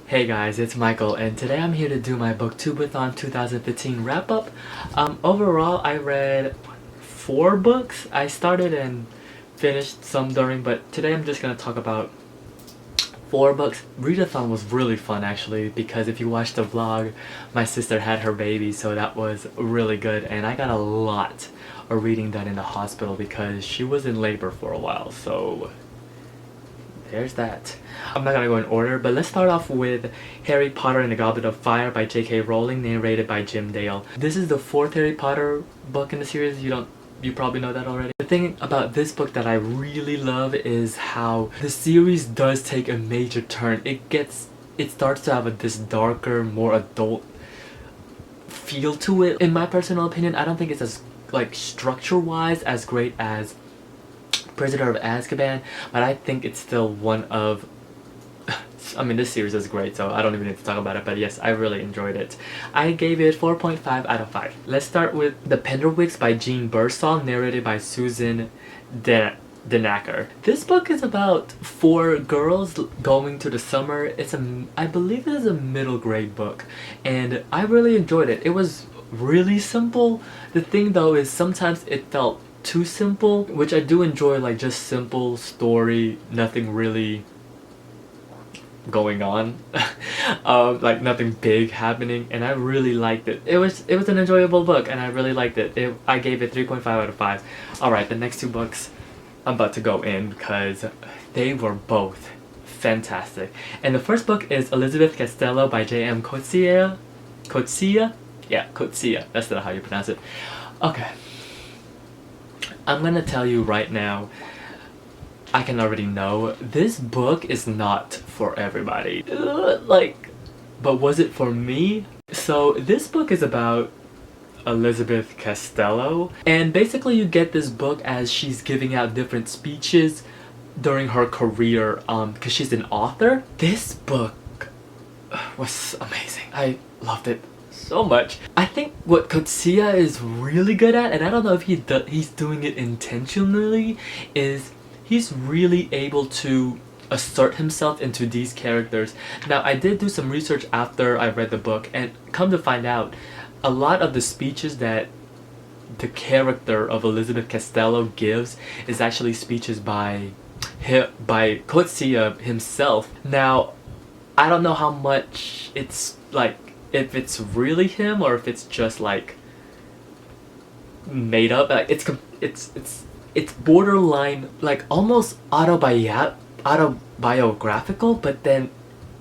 Hey guys, it's Michael, and today I'm here to do my Booktubeathon 2015 wrap-up. Overall, I read 4 books. I started and finished some during, but today I'm just gonna talk about 4 books. Readathon was really fun actually, because if you watched the vlog, my sister had her baby, so that was really good, and I got a lot of reading done in the hospital because she was in labor for a while, so there's that. I'm not gonna go in order, but let's start off with Harry Potter and the Goblet of Fire by J.K. Rowling, narrated by Jim Dale. This is the 4th Harry Potter book in the series. You probably know that already. The thing about this book that I really love is how the series does take a major turn. It starts to have this darker, more adult feel to it. In my personal opinion, I don't think it's as structure-wise as great as Prisoner of Azkaban, but I think it's still one of I mean, this series is great, so I don't even need to talk about it, but yes, I really enjoyed it. I gave it 4.5 out of 5. Let's start with The Pendle Weeks by Jean Birdsall, narrated by Susan Denacker. This book is about 4 girls going to the summer. I believe it is a middle grade book, and I really enjoyed it. It was really simple. The thing though is sometimes it felt too simple, which I do enjoy, like just simple story, nothing really going on. Like nothing big happening, and I really liked it. It was an enjoyable book, and I really liked it. I gave it 3.5 out of 5. Alright, the next 2 books I'm about to go in because they were both fantastic. And the first book is Elizabeth Costello by J.M. Coetzee. Yeah, Coetzee. That's not how you pronounce it. Okay. I'm gonna tell you right now, I can already know, this book is not for everybody. But was it for me? So this book is about Elizabeth Costello, and basically you get this book as she's giving out different speeches during her career, because she's an author. This book was amazing. I loved it so much. I think what Coetzee is really good at, and I don't know if he's doing it intentionally, is he's really able to assert himself into these characters. Now, I did do some research after I read the book, and come to find out, a lot of the speeches that the character of Elizabeth Costello gives is actually speeches by Coetzee himself. Now, I don't know how much it's if it's really him or if it's just made up. It's borderline, almost autobiographical, but then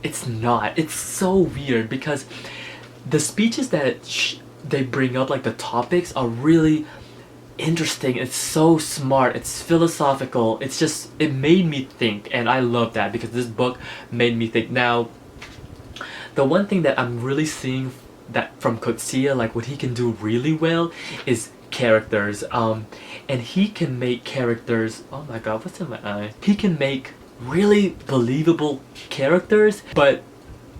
it's not. It's so weird because the speeches that they bring up, the topics, are really interesting. It's so smart. It's philosophical. It made me think, and I love that because this book made me think. Now, the one thing that I'm really seeing that from Coetzee, what he can do really well, is characters. And he can make characters, oh my god, what's in my eye? He can make really believable characters, but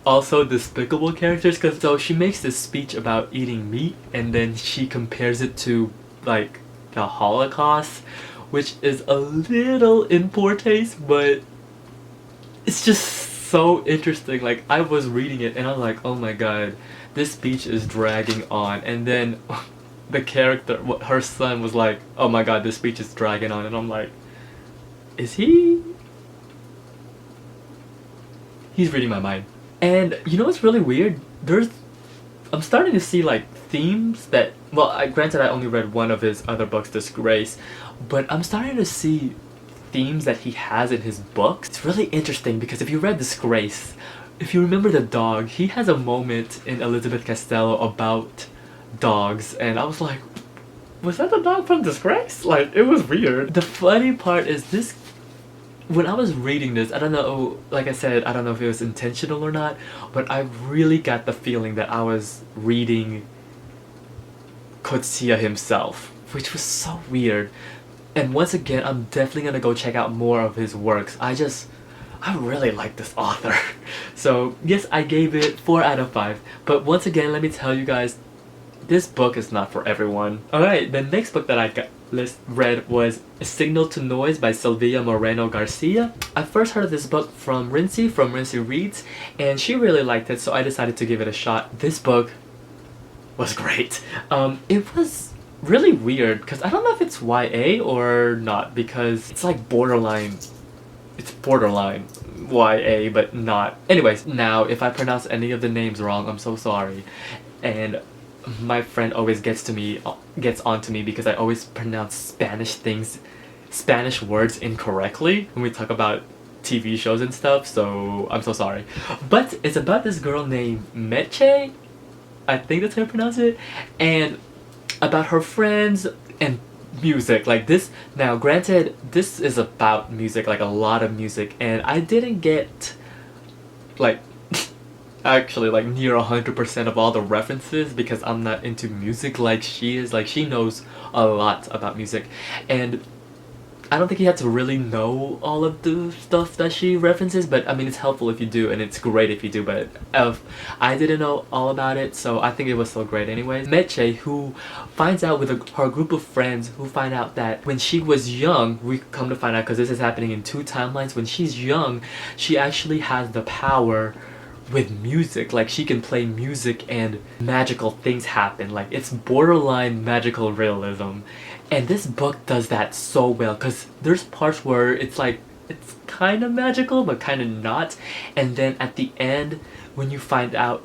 also despicable characters. So she makes this speech about eating meat, and then she compares it to the Holocaust, which is a little in poor taste, but it's just so interesting. I was reading it and I'm like, oh my god, this speech is dragging on, and then the character, her son, was like, oh my god, this speech is dragging on, and I'm like, he's reading my mind. And you know what's really weird? I'm starting to see themes that, granted I only read one of his other books, Disgrace, but I'm starting to see themes that he has in his books. It's really interesting because if you read Disgrace, if you remember the dog, he has a moment in Elizabeth Costello about dogs, and I was like, was that the dog from Disgrace? It was weird. The funny part is this, when I was reading this, I don't know, like I said, I don't know if it was intentional or not, but I really got the feeling that I was reading Coetzee himself, which was so weird. And once again, I'm definitely gonna go check out more of his works. I really like this author. So yes, I gave it 4 out of 5. But once again, let me tell you guys, this book is not for everyone. Alright, the next book that read was Signal to Noise by Sylvia Moreno Garcia. I first heard of this book from Rincey Reads, and she really liked it, so I decided to give it a shot. This book was great. It was really weird, because I don't know if it's YA or not, because it's like borderline YA, but not. Anyways, now if I pronounce any of the names wrong, I'm so sorry. And my friend always gets on to me because I always pronounce Spanish words incorrectly when we talk about TV shows and stuff, so I'm so sorry. But it's about this girl named Meche, I think that's how you pronounce it, and about her friends and music. Like this, now granted, this is about music, like a lot of music, and I didn't get like actually like near 100% of all the references because I'm not into music like she is. Like she knows a lot about music, and I don't think you have to really know all of the stuff that she references, but I mean it's helpful if you do, and it's great if you do, but I didn't know all about it, so I think it was so great anyways. Meche, who finds out with her group of friends, who find out that when she was young, we come to find out because this is happening in 2 timelines, when she's young, she actually has the power with music. Like she can play music and magical things happen. Like it's borderline magical realism, and this book does that so well because there's parts where it's like it's kind of magical but kind of not, and then at the end when you find out,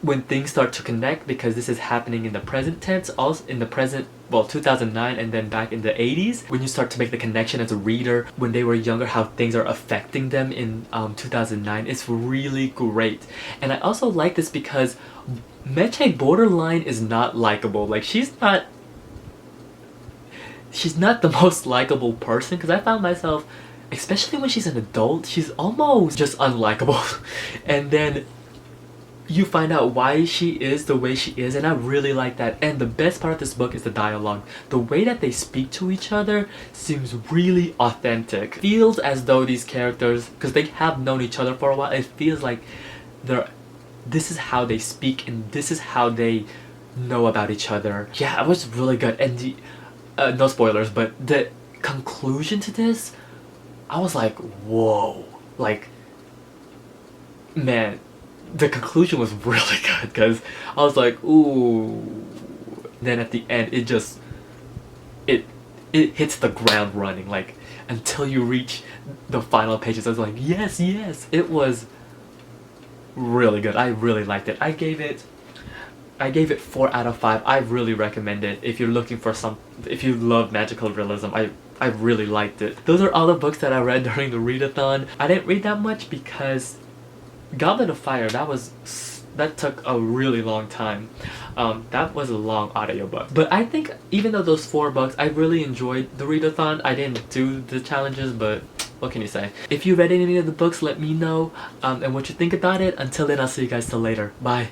when things start to connect, because this is happening in the present tense, also in the present, well, 2009 and then back in the 80s, when you start to make the connection as a reader when they were younger, how things are affecting them in 2009, it's really great. And I also like this because Meche borderline is not likable. Like she's not the most likable person, because I found myself, especially when she's an adult, she's almost just unlikable. And then you find out why she is the way she is, and I really like that. And the best part of this book is the dialogue. The way that they speak to each other seems really authentic. It feels as though these characters, because they have known each other for a while, it feels like this is how they speak and this is how they know about each other. Yeah, it was really good. And the no spoilers, but the conclusion to this, I was like, whoa. Like, man, the conclusion was really good because I was like, ooh. Then at the end, it just it hits the ground running. Like until you reach the final pages, I was like, yes, yes. It was really good. I really liked it. I gave it 4 out of 5. I really recommend it if you're looking for if you love magical realism. I really liked it. Those are all the books that I read during the readathon. I didn't read that much because Goblet of Fire, that took a really long time. That was a long audiobook. But I think even though those 4 books, I really enjoyed the readathon. I didn't do the challenges, but what can you say? If you read any of the books, let me know and what you think about it. Until then, I'll see you guys till later. Bye.